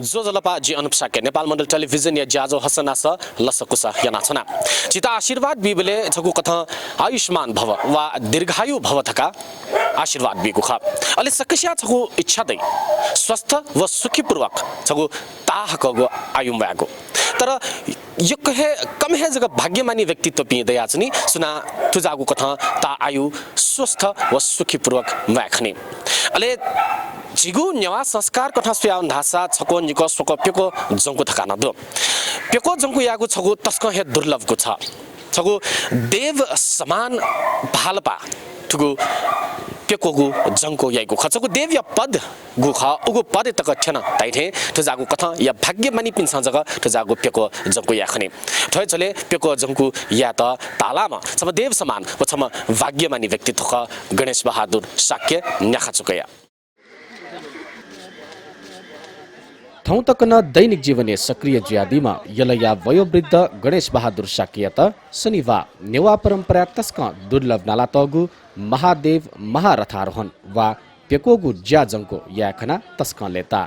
जो जलपा जी अनुपसाके नेपाल मण्डल टेलिभिजन या ज्याजो हसना स लसकुसा याना छना चिता आशीर्वाद बिबले छगु कथा आयुष्मान भव वा दीर्घायु भव थका आशीर्वाद बिगु ख अले सकसिया छगु इच्छा दै स्वस्थ व सुखीपूर्वक छगु ताहकगु आयु म्यागु तर यो कहे कम है जगह भाग्यमानी व्यक्तित्व पिँदै आछनी सुना तुजागु कथा ता आयु स्वस्थ व सुखीपूर्वक म्याखनी अले जिगु न्यावा संस्कार कथा सुयाउन धासा छको निको सोको प्यको जंगु थकान दो प्यको जंगु यागु छगु तस्क हे दुर्लभको छ छगु देव समान भालपा ठुगु प्यकोगु जंगु यागु खचगु देव या पद गुख उगु पद तक थेन ताइथे थजागु कथा या भाग्यमानी पिन्छ जग थजागु प्यको जंगु याखने थय चले प्यको जंगु या त तालामा सम देव समान व छम भाग्यमानी व्यक्तित्व गणेश बहादुर शाक्य न्याखा चुकया थौं तकन दैनिक जीवने सक्रिय ज्यादिमा यलया वयोवृद्ध गणेश बहादुर साकियत शनिवार नेवा परम्परा तस्क दुर्लभ नाला तगु महादेव महारथारोहण वा पेकोगु ज्याजंको याखना तस्क लेता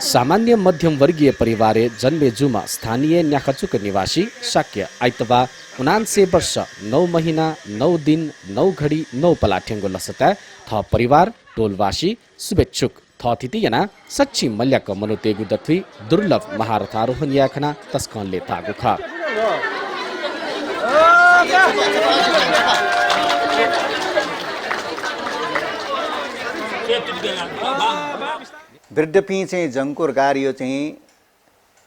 सामान्य मध्यम वर्गीय परिवारे जन्मेजुमा स्थानीय न्याखचुक निवासी साक्य आइतबा 79 वर्ष 9 महिना 9 दिन 9 घडी 9 पलाठ्याङ्गो लसता थ परिवार टोलवासी शुभेच्छुक थ थितियना सच्ची मल्यक मनुतेगु दथ्वी दुर्लभ महारथारोहण याखना तस्कनले तागु ख वृद्धपी चाहिँ जङ्कुर गारियो चाहिँ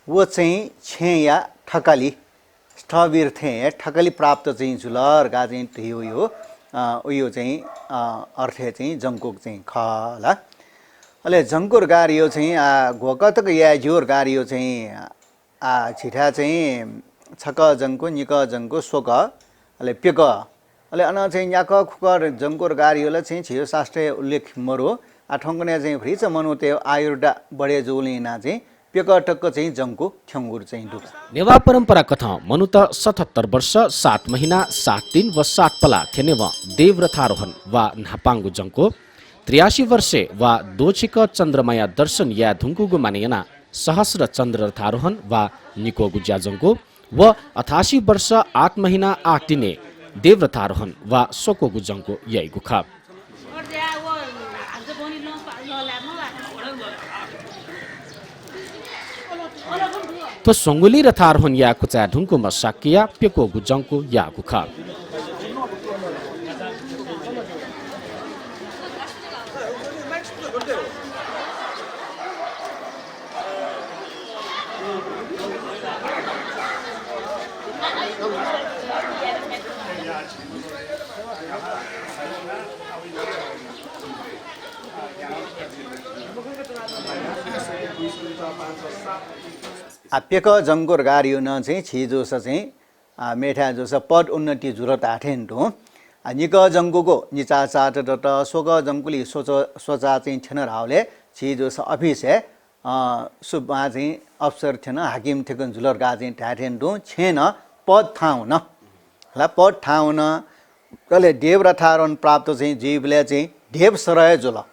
वो चाहिँ छेया ठकली स्थवीर थे ठकली प्राप्त चाहिँ जुलर गा चाहिँ थियो यो उयो चाहिँ अर्थ चाहिँ जङ्कुक चाहिँ खला अले जङ्कुर गारियो चाहिँ घोकतक या जोर गारियो चाहिँ छिठा चाहिँ छक जङ्कु निक जङ्कु सोक अले पेक अले अन चाहिँ याक खुकर जङ्कुर गारियोले चाहिँ छियो शास्त्रीय उल्लेख मरो आठङ्गने चाहिँ फ्रिच मनुते आयुर्डा बढे जोलिना चाहिँ पेकटक चाहिँ जङ्कु ठ्याङ्गुर चाहिँ दुख नेवा परम्परा कथा मनु त 77 वर्ष 7 महिना 7 दिन व 7 पला थेनेव देवरथारोहण वा नापाङ्गु जङ्को 83 वर्षे वा दोछिक चन्द्रमाया दर्शन या धुङ्कुगु मानियना सहस्र चन्द्ररथारोहण वा निकोगु ज्याजङ्को व 88 वर्ष 8 महिना 8 दिने देवरथारोहण वा सोकोगु जङ्को यैगु ख तो सोंगुली रथारोहण या कुचा ढुङ्को मसाकिया पेको गुजंको या गुखा पेक जङ्कुर गारियो न चाहिँ छिजोस चाहिँ मेठा जोस पद उन्नति जुरत आठेन टो निक जङ्कुको निचा चाट त सोक जङ्कुली सोचा चाहिँ छन रावले छिजोस अफिस है सुबा चाहिँ अफसर थिएन हाकिम थिएन जुलर गा चाहिँ ठाठेन टो छेन पद ठाउँ न ल पद ठाउँ न कले देव रथारोहण प्राप्त चाहिँ जीवले चाहिँ देव सरय जुल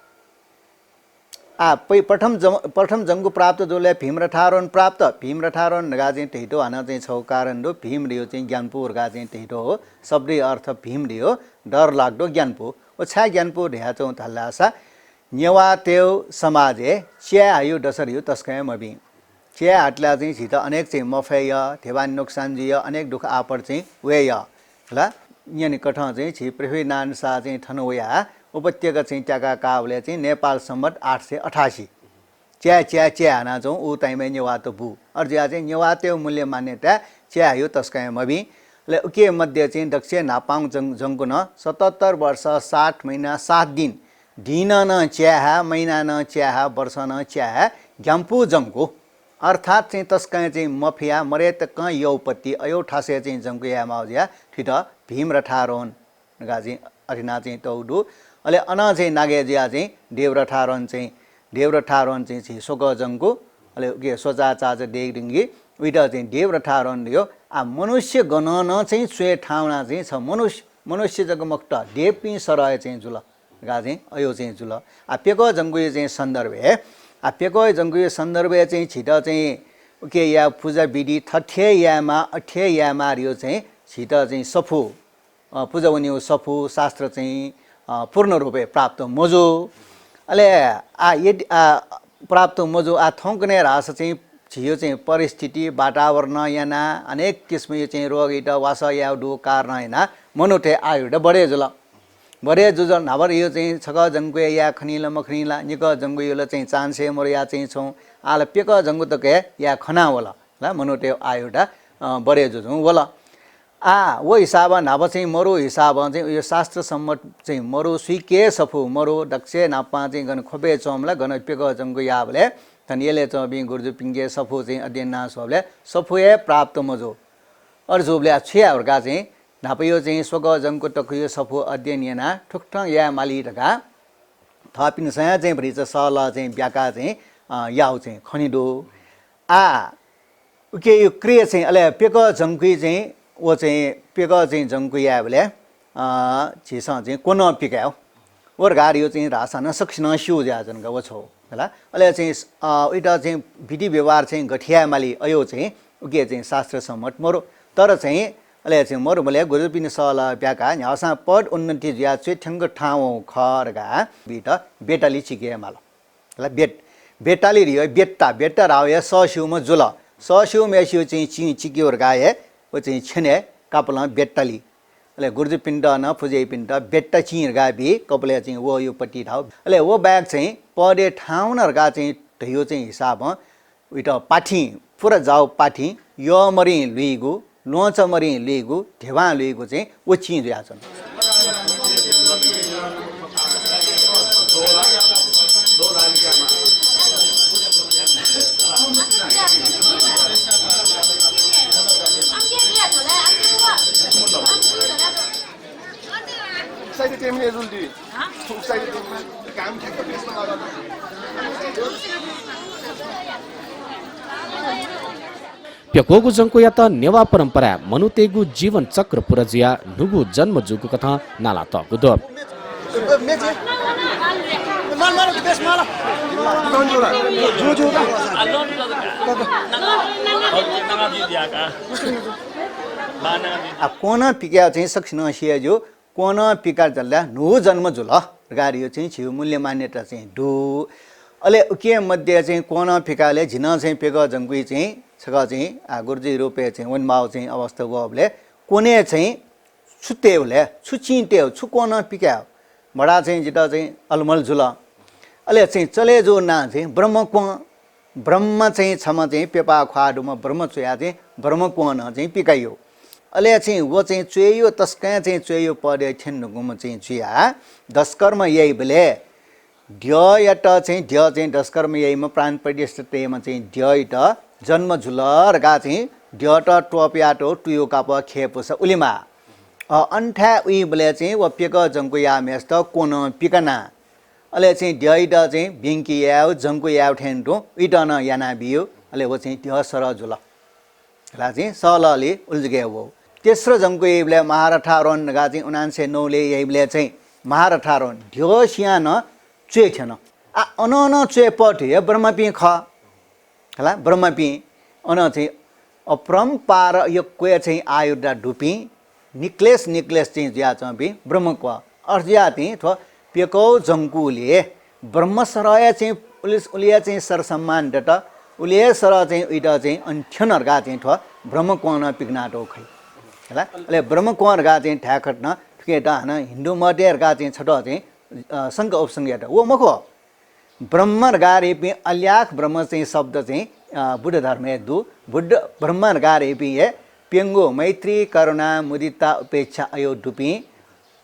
प्रथम जङ्गु प्राप्त जोले भीम रथारोहण प्राप्त भीम रथारोहण गा चाहिँ टेटो हान चाहिँ छौ कारण दो भीम रियो चाहिँ ज्ञानपुर गा चाहिँ टेटो हो शब्दै अर्थ भीम रियो डर लाग्दो ज्ञानपु ओ छा ज्ञानपु ढ्या चौ थल्लासा नेवा तेव समाजे च्या आयु दसरियो तस्कै मबी च्या हाटला चाहिँ छित अनेक चाहिँ मफेय थेवान नोक्सान जिय अनेक दुख आपड चाहिँ वेय ल यनि कठ चाहिँ छि पृथ्वी नानसा चाहिँ थनोया उपत्यका चाहिँ ट्याका कावले चाहिँ नेपाल सम्मत 888 च्या च्या च्या हाना चाहिँ ऊ ताइमै नेवातो बु अर्जिया चाहिँ नेवाते मूल्य मान्यता च्या यो तस्कै मबी ले के मध्य चाहिँ दक्ष नापाङ जङ्गु न 77 वर्ष 60 महिना 7 दिन दिन न च्या महिना न च्या वर्ष न च्या ज्ञाम्पु जङ्गु अर्थात् चाहिँ तस्कै चाहिँ मफिया मरेत क यौपति अयो ठासे चाहिँ जङ्गु या माउजिया ठिट भीम रथारोहण गा चाहिँ अरिना चाहिँ तौडु अले अन चाहिँ नागेजिया चाहिँ देवरथारोहण चाहिँ सोक जङ्गु अले के सोचा चाच डेगडिङ्गी उइटा चाहिँ देवरथारोहण दियो मनुष्य गणन चाहिँ स्वे ठाउना चाहिँ छ मनुष्य जगमक्त देवपी सरय चाहिँ जुल गा चाहिँ अयो चाहिँ जुल आ पेक जङ्गुय चाहिँ सन्दर्भे आ पेक जङ्गुय सन्दर्भे चाहिँ छिट चाहिँ के या पूजा विधि थठे यामा अठे यामा रियो चाहिँ छिट चाहिँ सफु पूजा हुने सफु शास्त्र चाहिँ पूर्ण रूपे प्राप्त मजो अले आ यदि प्राप्त मजो आ थोंकने रास चाहिँ छियो चाहिँ परिस्थिति वातावरण याना अनेक किसिम यो चाहिँ रोग इट वास या डु कारण हैन मनुथे आयुड बढे जुल बढे जुज नभर यो चाहिँ छक जङ्गुय या खनिला मखनिला निक जङ्गुय चाहिँ चान्से मर या चाहिँ छौ आल पेक जङ्गु तके या खना होला ल मनुथे आयुड बढे जुज होला वो हिसाब नाप चाहिँ मरु हिसाब चाहिँ यो शास्त्र सम्मत चाहिँ मरु स्वीके सफु मरु दक्ष नापा चाहिँ गन खोपे चोमला गन पेक जङ्गु याबले तन येले चबि गुर्जु पिंगे सफु चाहिँ अध्ययन ना सोबले सफुए प्राप्त मजो अर्जुबले छिया वर्गा चाहिँ नापयो चाहिँ स्वग जङ्गु तकयो सफु अध्ययन याना ठुकठङ या माली ढका थपिन सया चाहिँ भरिच सल चाहिँ ब्याका चाहिँ याउ चाहिँ खनिदो के यो क्रिया चाहिँ अले पेक जङ्गु चाहिँ वो चाहिँ पेक चाहिँ जङ्गु या बले छिस चाहिँ कोन पिकायो वर्गार यो चाहिँ रासन सक्सिन स्यु ज्याजन गव छौ होला अले चाहिँ उइटा चाहिँ विधि व्यवहार चाहिँ गठिया माली अयो चाहिँ उके चाहिँ शास्त्र सम्मत मरो तर चाहिँ अले चाहिँ मरो बले गुरुपिन सल ब्याका न्यासा पद उन्नति ज्या चेठंग ठाउँ खरगा बिट बेटाली चिके माल होला बेटाली रियो बेट्टा राव या सस्यु म जुल सस्यु मेस्यु चाहिँ चिकियोर गाए वो चाहिँ छने कापला बेट्टाली अले गुर्जु पिण्ड न फुजे पिण्ड बेट्टा चिर गा बि कपले चाहिँ वो यो पट्टी ठाउ अले वो ब्याग चाहिँ पदे ठाउँ नरगा चाहिँ ढयो चाहिँ हिसाब उइट पाठी पुरा जाउ पाठी यो मरि लुइगु लोच मरि लुइगु ढेवा लुइगु चाहिँ वो चिर याछन् Saya tim ni Zuldi. Saya tim काम ठ्याक्क पेसमा लगाउनु प्यकोगु जंको या त नेवा परंपरा मनुतेगु जीवन चक्र पुरजिया नुगु जन्म जुगु कथा नाला त गुदो कोना पिक्या चाहिँ सक्सिन सिया जो कोना पिकार जल्ला नु जन्म जुल गाडियो चाहिँ छिउ मूल्य मान्यता चाहिँ दु अले के मध्ये चाहिँ कोना पिकाले झिन चाहिँ पेग जंगुई चाहिँ छग चाहिँ गुर्जी रुपे चाहिँ वनमाउ चाहिँ अवस्था गबले कोने चाहिँ छुतेउले छुचिन्टेउ छु कोना पिक्या बडा चाहिँ जिता चाहिँ अलमल जुल अले चाहिँ चले जो ना चाहिँ ब्रह्म चाहिँ छम चाहिँ पेपा ख्वाडुमा ब्रह्म चुया चाहिँ ब्रह्म कोन चाहिँ पिकायो अले चाहिँ वो चाहिँ चुयो तस्का चाहिँ चुयो पदे ठेन्नुगुम चाहिँ चुया दशकर्म यही बेले ढ्ययट चाहिँ ढ्य चाहिँ दशकर्म यहीमा प्राण पडिष्टतेमा चाहिँ ढ्ययट जन्म झुलर गा चाहिँ ढ्यट टोप्याटो टुयो काप खेपुस उलिमा अन्ठा उइ बेले चाहिँ वो पेक जंको या मेस्त कोन पिकना अले चाहिँ ढ्ययट चाहिँ बिंकी याउ जंको याउ ठेन्टो इटन याना बियो अले वो चाहिँ ढ्य सर झुल ला चाहिँ सलले उल्जगे हो तेस्रो जंको यहीले महारथारोन गा चाहिँ 1909 ले यहीले चाहिँ महारथारोन ढ्यो सियान चुए छैन अन चुए पठे ब्रह्मपी ख होला ब्रह्मपी अन चाहिँ अपरम्पार यो क्वे चाहिँ आयुर्दा डुपी निक्लेस चाहिँ ज्या चाहिँ ब्रह्मको अर्ज्या चाहिँ थो पेको जंकुले ब्रह्मसरय चाहिँ उलिया चाहिँ सर सम्मान दट उलिया सर चाहिँ उइटा चाहिँ अन्ठनरगा चाहिँ थो ब्रह्मकोन पिग्नाटो खै होला अले ब्रह्मकोनरगा चाहिँ ठ्याखट्न ठुकेटा हन हिन्दू मध्यरगा चाहिँ छट चाहिँ संग उपसंज्ञा वो मखो ब्रह्मरगारेपि अल्याख ब्रह्म चाहिँ शब्द चाहिँ बुद्ध धर्म दु बुद्ध ब्रह्मरगारेपि पेंगो मैत्री करुणा मुदिता उपेक्षा अयो डुपी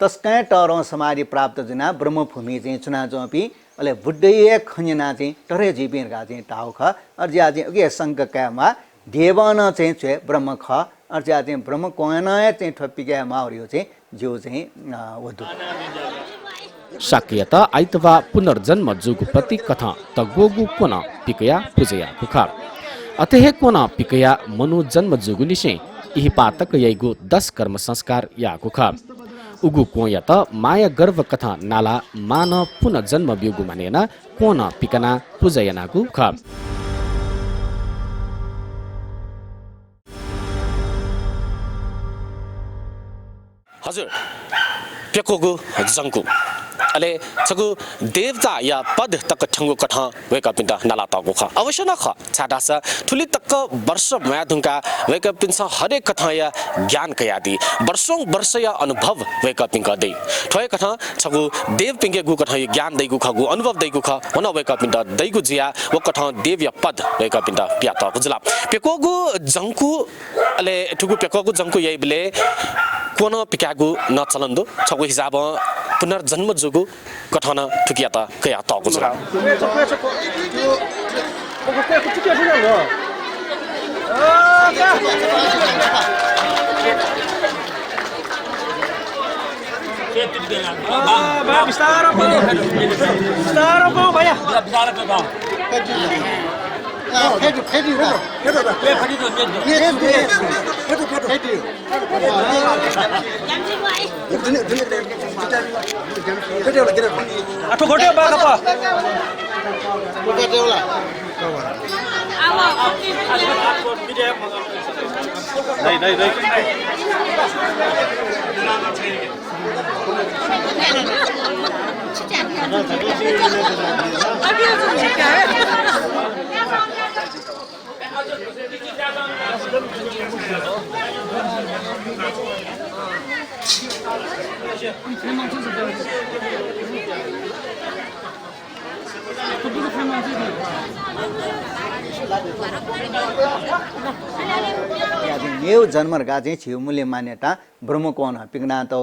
तस्कै टरो समाधि प्राप्त जना ब्रह्मभूमि चाहिँ चुना जोपी अले बुद्धये खन्जना चाहिँ टरे जीविरगा चाहिँ टाउ ख अर्ज्या चाहिँ उके संककामा देवन चाहिँ छे ब्रह्म ख अर्ज्या चाहिँ ब्रह्म कोना चाहिँ ठप्पिका माउरियो चाहिँ जो चाहिँ वदु साक्यता आइतवा पुनर्जन्म जुगु प्रतीक कथा तगोगु कोन पिकया पूजया कुखा अतः कोन पिकया मनु जन्म जुगु निसे इहि पातक यैगु 10 कर्म संस्कार या कुखा उगु कोया त माया गर्व कथा नाला मान पुनः जन्म बिउगु मानेना कोन पिकना पुजयनागु ख हजुर पेकोगु जंकु अले छगु देवता या पद तक ठंगु कठ वेका पिन्ता नाला तगु ख अवश्य न ख छाडास ठुली तक वर्ष म्याधुंका वेका पिन्स हरेक कथा या ज्ञान कयादि वर्षों वर्ष या अनुभव वेका पिंक दे ठय कथा छगु देव पिंगे गु कथा ज्ञान दैगु खगु अनुभव दैगु ख वन वेका पिन्ता दैगु जिया व कथा देव या पद वेका पिन्ता पिया त गुजला पेकोगु जंकु अले ठुगु पेकोगु जंकु यइ बिले कोन पिकागु न चलन्दो छगु हिसाब पुनर्जन्म जुगु कथन ठुकिया त कया त गुजरा नेउ जन्मर गाजे छिउ मूल्य मान्यता ब्रह्म कोन पिगना त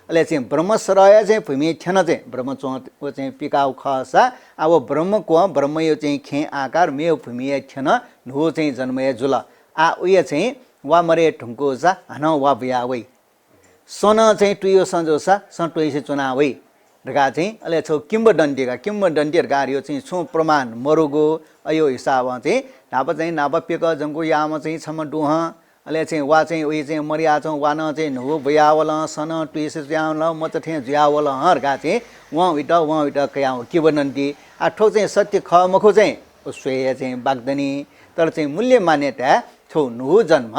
अले चाहिँ ब्रह्म सरय चाहिँ भूमि ठन चाहिँ ब्रह्म चो चाहिँ पिकाउ खसा अब ब्रह्म को ब्रह्म यो चाहिँ खे आकार मेउ भूमि ठन नो चाहिँ जन्मय जुल आ उय चाहिँ वा मरे ढुंको सा हन वा बिया वै सन चाहिँ टुयो संजोसा सन टुइसे चुनावै रगा चाहिँ अले छौ किम्बदन्तीका गार्यो चाहिँ छु प्रमाण मरुगो अयो हिसाब चाहिँ नाप चाहिँ नाप पेक जंगु याम चाहिँ छम दुह अले चाहिँ वा चाहिँ उही चाहिँ मरिया छौ वा न चाहिँ नु बयावल सन टुइसे ज्यावल म त थे ज्यावल हरगा चाहिँ व विट कया किम्बदन्ती आ ठो चाहिँ सत्य ख मखो चाहिँ स्वेय चाहिँ बाग्दनी तर चाहिँ मूल्य मान्यता छौ नु जन्म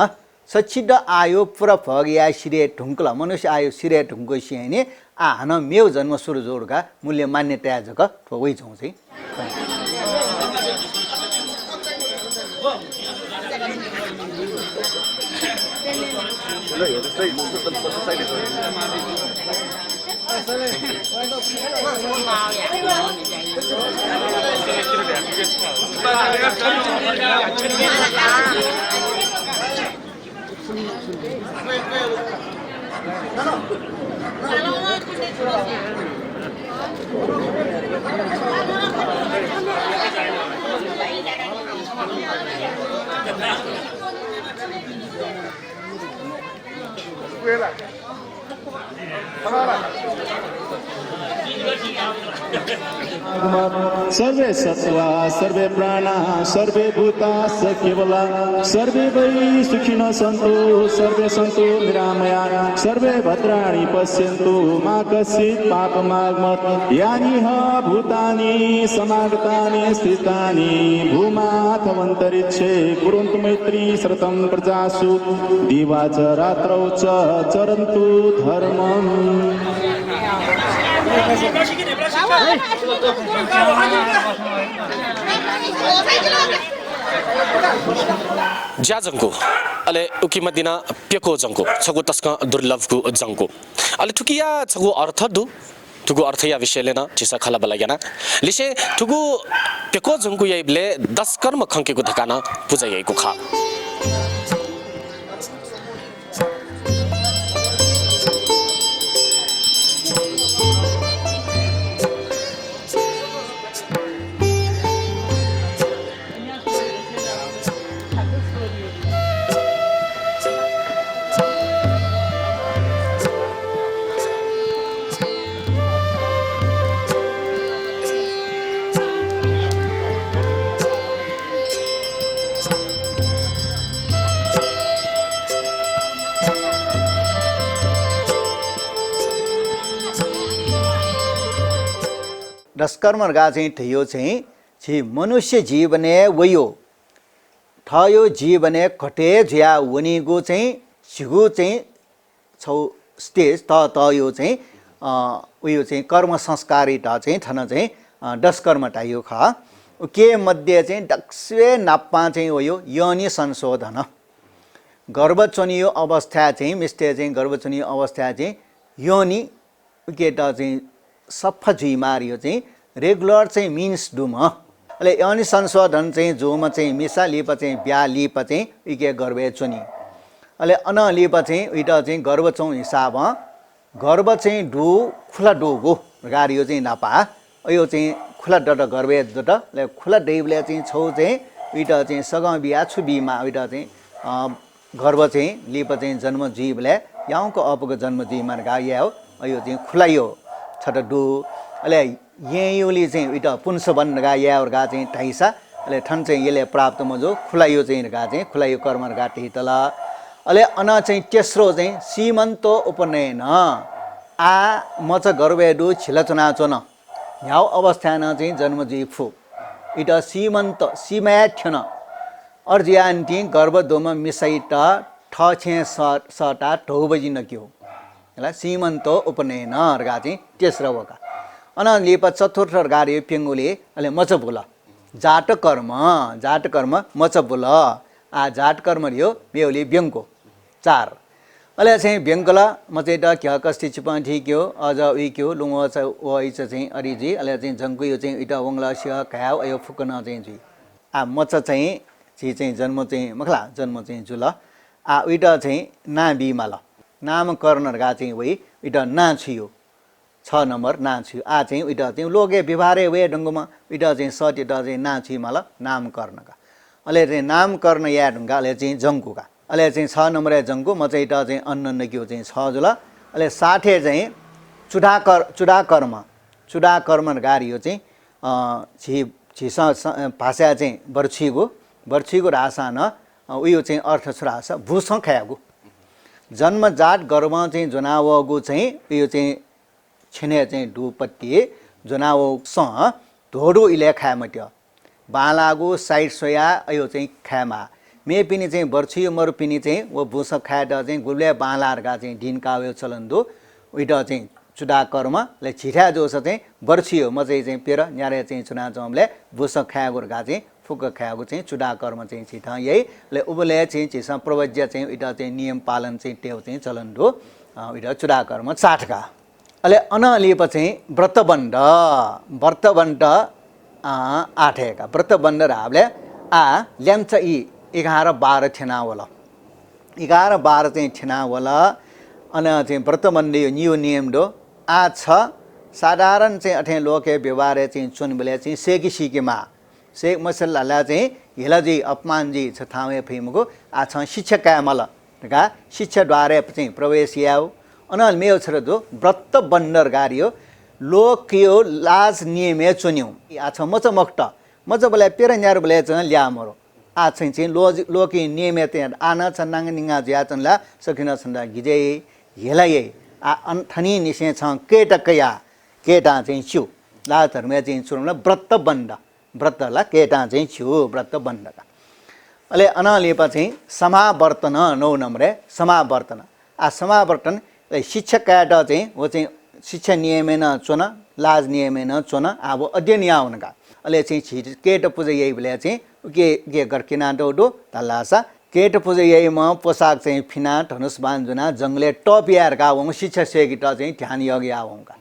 सचिद आयो पुरा फगया सिरे ढुंकला मनुष्य आयो सिरे ढुंको सिने आ हन मेउ जन्म सुरु जोडका मूल्य मान्यता जक ठोइ छौ चाहिँ सर्वे सत्वा सर्वे प्राणा सर्वे भूता केवला सर्वे वै सुखिनो सन्तु सर्वे सन्तु निरामया सर्वे भद्राणि पश्यन्तु मा कश्चित् पापमागमत् यानि ह भूतानि समागतानि स्थितानि भूमाथवन्तरिक्षे कुर्वन्तु मैत्री श्रतं प्रजासु दिवा च रात्रौ च चरन्तु धर्मम् ज्या जंको अले उकी मदिना पेको जंको छगु तस्का दुर्लभको जंको अले ठुकिया छगु अर्थ दु ठुगु अर्थ या विषय लेना चिसा खला बलागना लिसे ठुगु पेको जंको यइबले 10 कर्म खंकेको धकाना पूजा यइको खा डस्कर्म गा चाहिँ ठियो चाहिँ छि मनुष्य जीवने वयो ठयो जीवने घटे झ्या वनिगो चाहिँ छिगु चाहिँ छौ स्टेज त यो चाहिँ उयो चाहिँ कर्म संस्कारिता चाहिँ थन चाहिँ डस्कर्म टाइयो ख के मध्ये चाहिँ डक्स्वे नाप्पा चाहिँ हो योनि संशोधन गर्भचनियो अवस्था चाहिँ मिस्टे चाहिँ गर्भचनियो अवस्था चाहिँ योनि केटा चाहिँ सफा जुइ मारियो चाहिँ रेगुलर चाहिँ मिन्स डुम अहिले योनि संशोधन चाहिँ जोमा चाहिँ मिसा लिप चाहिँ ब्या लिप चाहिँ इके गर्भे चुनी अहिले अन लिप चाहिँ उइटा चाहिँ गर्भचौँ हिसाब गर्भ चाहिँ डु खुला डुगो गाडियो चाहिँ नापा यो चाहिँ खुला डट गर्भे डट खुला डेबले चाहिँ छौ चाहिँ उइटा चाहिँ सग बिहा छु बिमा उइटा चाहिँ गर्भ चाहिँ लिप चाहिँ जन्म जीवले याउँको अपको जन्म जीवमा गाया हो यो चाहिँ खुलायो छट डु अहिले यहीँले चाहिँ उइटा पुंस बन गाया गा चाहिँ ठाइसा अहिले ठन चाहिँ यसले प्राप्त मजो खुलायो चाहिँ गा चाहिँ खुलायो कर्म गा टितल अहिले अन चाहिँ तेस्रो चाहिँ सीमन्तो उपनयन आ मच गर्भेडु छिलचना चोन याउ अवस्थान चाहिँ जन्म जीफु इटा सीमन्त सीमाठ्यन अर्जियान्ती गर्भदोम मिसैट ठछे सटा ढौ बजी नक्यो होला सीमन्तो उपनयन गा चाहिँ तेस्रो वका अन लिप चतुर्थ गाडी पेङ्गुले अहिले मच भुल जाट कर्म मच भुल आ जाट कर्म रियो बेहुली ब्यङ्को 4 अहिले चाहिँ ब्यङ्कला म चाहिँ ड क्या कस्ति चिपा ठिक्यो अझ उइक्यो लुङ वइच चाहिँ अरिजी अहिले चाहिँ जङ्कु यो चाहिँ इटा वङ्ला सिया घाउ यो फुकन चाहिँ जुइ आ मच चाहिँ छि चाहिँ जन्म चाहिँ मखला जन्म चाहिँ जुल आ उइटा चाहिँ ना बिमाल नामकरण गा चाहिँ वइ इटा ना छियो 6 नम्बर ना छियो आ चाहिँ उइटा चाहिँ लोगे विभारे वे ढङ्गमा उइटा चाहिँ सट इटा चाहिँ ना छिमाल नामकरणका अहिले चाहिँ नामकरण या ढङ्गा अहिले चाहिँ जङ्कुका अहिले चाहिँ 6 नम्बर जङ्गु म चाहिँ इटा चाहिँ अन्न नक्यो चाहिँ 6 जुल अहिले 60 चाहिँ चुडाकर्म गाडियो चाहिँ छिस भाषा चाहिँ बर्छीको रासा न उयो चाहिँ अर्थ छुरासा भूस खायागु जन्मजात गर्भ चाहिँ जनावगु चाहिँ उयो चाहिँ छिने चाहिँ डुपट्टी जनाव स ढोडो इले खामट्यो बालागु साइड सोया यो चाहिँ खामा मे पिनी चाहिँ बर्छी मरु पिनी चाहिँ वो भूस खाएर चाहिँ गुले बालारगा चाहिँ ढिन्काव्यो चलन्दो उइटा चाहिँ चुडा कर्मले छिठा जोस चाहिँ बर्छियो म चाहिँ पेर न्यारे चाहिँ चुना जमले भूस खायागुर्गा चाहिँ फुक खायागु चाहिँ चुडा कर्म चाहिँ छिठा यहीले उबले चाहिँ चिसा प्रवज्य चाहिँ इटा चाहिँ नियम पालन चाहिँ टेउ चाहिँ चलन्दो इटा चुडा कर्म 60 का अहिले अनलिप चाहिँ व्रतबण्ड 8 का व्रतबण्ड रावले आ ल्याम्च इ 11-12 ठेना होला 11-12 चाहिँ ठेना होला अन चाहिँ व्रतबण्ड यो नियम दो आ छ साधारण चाहिँ अठे लोके व्यवहार चाहिँ चुन बेले चाहिँ सेकी सिकेमा सेक मसल्ला चाहिँ हिलजी अपमानजी छ थावे फिमको आ छ शिक्षक मल का शिक्षाद्वारा चाहिँ प्रवेश याउ अनल मेउ छर दो व्रतबण्ड गाडियो लोकियो लाज नियमे चुन्यौ आ छ मच मक्त मच बोले पेर न्यार बोले चाहिँ ल्या मरो आ चाहिँ लोकी नियमे त्यहाँ आना छन्नाङ निङा ज्या चनला सकिन छन्दा गिजे हेलाये आ अनथनी निसे छ केटकया केटा चाहिँ छु ला धर्म चाहिँ चुनला व्रतला केटा चाहिँ छु व्रतबण्डका अहिले अनलेपा चाहिँ समावर्तन 9 नम्बरे समावर्तन आ समावर्तन शिक्षक काट चाहिँ वो चाहिँ शिक्षा नियमेन चुन लाज नियमेन चुन अब अध्ययन या हुनका अहिले चाहिँ केट पूजा यही बेला चाहिँ के गर्किना डोडो तलासा केट पूजा यहीमा पोसाक चाहिँ फिना धनुष बान्जुना जङ्गले टप यारका वङ शिक्षा सेकिट चाहिँ ध्यान योग या वङका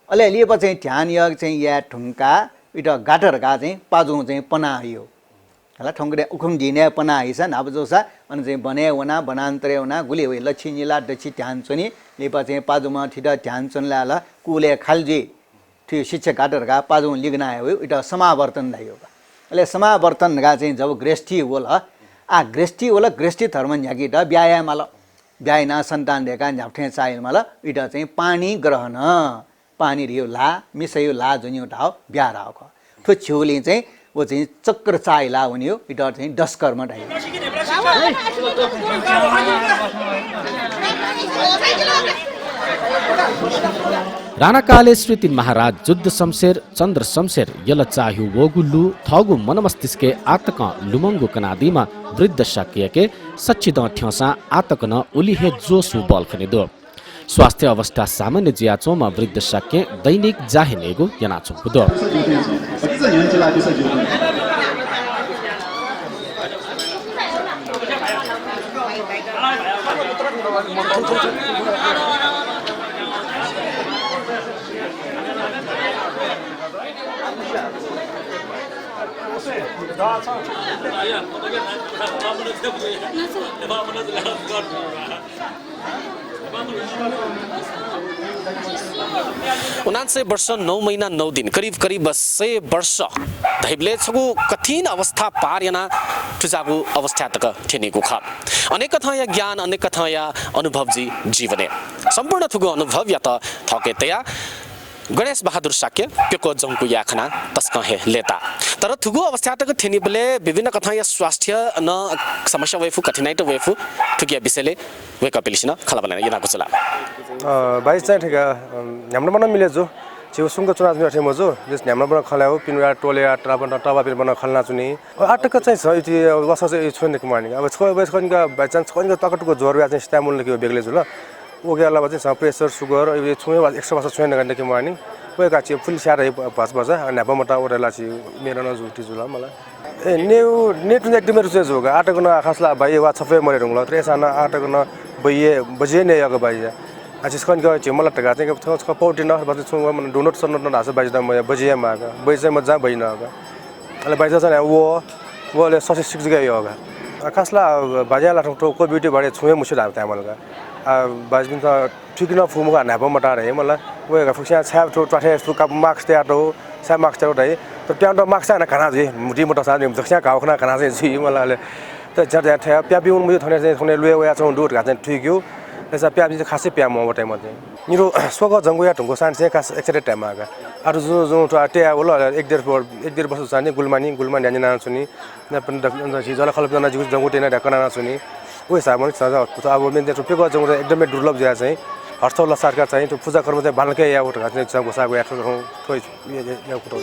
अहिले लिएप चाहिँ ध्यान योग चाहिँ या ठुङ्का इटा गाटरका चाहिँ पाजु चाहिँ पनायो होला ठुङ्गरे उखुम दिने पनाइसा अब जोसा अनि चाहिँ बने वना बनान्तरे वना गुले वे लक्षी निला दक्षी ध्यान चुनी लिएप चाहिँ पाजुमा ठिटा ध्यान चुनला ला कुले खालजी थियो शिक्षा गाटरका पाजु लिग्ना हो इटा समावर्तन दायो अहिले समावर्तन गा चाहिँ जब गृहस्थी होला आ गृहस्थी होला गृहस्थी धर्म न्याकिट व्यायामाल व्यायना सन्तान देखा न्याप्ठे चाहिमाल इटा चाहिँ पानी ग्रहण पानी रियो ला मिसयो ला जुन्यो ढाउ ब्या राख ठो छेउले चाहिँ वो चाहिँ चक्र चाइला हुने हो इटा चाहिँ डस्कर्म ढाइ राणाकाले श्री 3 महाराज जुद्ध शमशेर चन्द्र शमशेर यल चाह्यु वोगुल्लु थगु मनमस्तिष्के आतक लुमंगु कनादीमा वृद्ध शाक्यके सच्चिद ठ्यसा आतकन उलिहे जोसु बल खनिदो स्वास्थ्य अवस्था सामान्य जियाचोमा वृद्ध शाक्य दैनिक जाहेनेगु यनाचो पुदो उनान्सय वर्ष 9 महिना 9 दिन करिब 100 वर्ष धैबले छगु कठिन अवस्था पार याना तुजागु अवस्था तक ठेनेगु ख अनेक कथा या ज्ञान अनेक कथा या अनुभव जीवने सम्पूर्ण थुगु अनुभव या त थके तया गणेश बहादुर शाक्य पेको जंगु याखना तस्का हे लेता तर थुगु अवस्था तक ठेनिबले विभिन्न कथा या स्वास्थ्य न समस्या वेफु कठिनाइ त वेफु थुगिया विषयले वेका पिलिसिन खला बनाने यनाको चला भाइ चाहिँ ठिक हाम्रो मन मिले जो छिउ सुंग चुनाव में ठे मजो जस हाम्रो बन खलाउ पिनुरा टोले टबा पिन बन खलना चुनी आटक चाहिँ छ इति वस चाहिँ छोने कुमानी अब छ बस खनका बाइचान्स खनका तकटको जोरवा चाहिँ स्टामुल लेख्यो बेग्ले जुल ओके अलावा चाहिँ प्रेसर सुगर यो छुए 100 वर्ष छुए नगर्ने कुमानी कोही काची फुल स्यारे पास बजा नापमटा ओरेला छि मेरो न जुटी जुल मलाई ए नेट एकदमै रुचे जोगा आटक न खासला भाइ वा छफे मरे रुंगला त्रेसाना आटक न बजे ने यग भाइ आजिस खन गयो चाहिँ मलाई टका चाहिँ छ पौटी न बस छु मन डोनट सनट न हास बाइज म बजे मागा बजे म जा भइन गा अले बाइज चाहिँ वले ससे सिक्स गयो योगा खासला बाजा ला ठो को ब्युटी बारे छुए मुसु लाग तामलगा बाजबिन त ठीक न फुमुगा नाप मटा रे मलाई वेगा फुसिया छाप ठो टाठे सुका मार्क्स ते आटो सा मार्क्स ते उठाइ त प्यान्डो मार्क्स न खाना जे मुटी मोटा सा निम दक्षिया गाउ खना खाना जे छि मलाई त जर्दा थे प्यापि उन मुजे थने चाहिँ थने लुए वया छ दुट गा चाहिँ ठिक यो ऐसा प्यापि चाहिँ खासै प्या म टाइम मध्ये निरो स्वग जंगुया ठुको सान चाहिँ खास एक्सरे टाइम आगा अरु जो टे होला 1.5 वर्ष सानी गुलमानी न्यानी ना सुनी न पनि जला खलप जना जुस जंगु टेना ढकना ना सुनी ओइ सामन सजा अब मेन रुपियाँको जंगु एकदमै दुर्लभ ज्या चाहिँ हर्षौल्लास सरकार चाहिँ त्यो पूजा कर्म चाहिँ बालकै या उठ चाहिँ गोसाको या थोइ या कुटो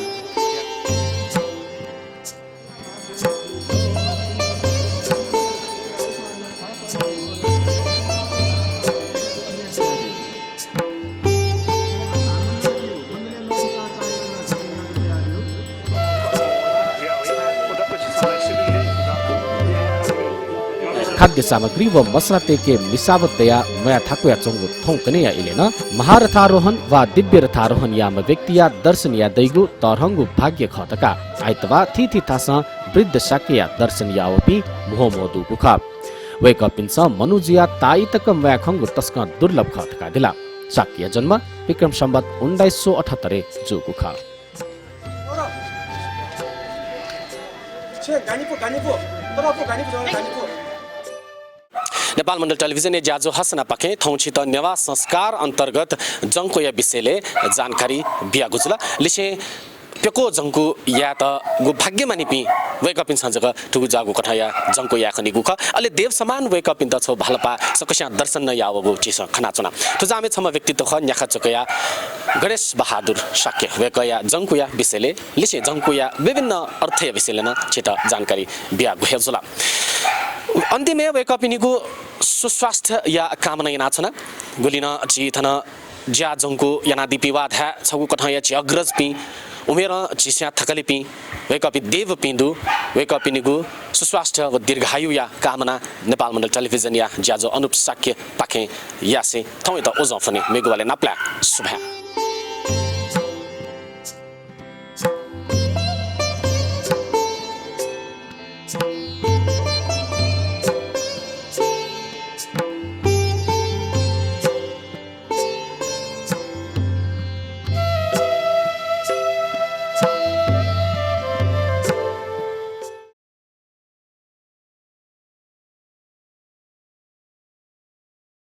खाद्य सामग्री व मसला तेके मिसावत दया मया थाकुया चंगु थौकने या इलेन महारथारोहण वा दिव्य रथारोहण याम व्यक्तिया दर्शन या दैगु तरहंगु भाग्य खतका आइतवा थिथि थास वृद्ध शाक्य दर्शन यावपि मोहमोदु कुखा वेक पिन्स मनुजिया ताइतक मया खंगु तस्क दुर्लभ खतका दिला शाक्य जन्म विक्रम संवत 1978 जु कुखा नेपाल मण्डल टेलिभिजन ज्याजो हसना पाखे थौछित नेवा संस्कार अन्तर्गत जंको या विषयले जानकारी बिया गुजुला लिसे पेको जंको या त गु भाग्यमानी पि वेक अप इन संजक ठुगु जागु कथा या जंको या खनि गुख अले देव समान वेक अप इन त छ भालपा सकस्या दर्शन न यावगु चिस खना चुना त जामे छम व्यक्तित्व ख न्याखा चकया गणेश बहादुर शाक्य वेक या जंको या विषयले लिसे जंको या विभिन्न अर्थ या विषयले न छिट जानकारी बिया गुहेजुला अन्तिमे वेक अप इनिगु सुस्वास्थ्य या कामना यना छना गुलिन चिथन ज्या जंको याना दिपिवाद है छगु कथा या अग्रज पि उमेर चिस्या थकले पि वेकअप देव पिन्दु वेकअप निगु सुस्वास्थ्य व दीर्घायु या कामना नेपाल मण्डल टेलिभिजन या ज्याजो अनुप शाक्य पाखे यासे थौ त ओजफने मेगुवाले नप्ला शुभ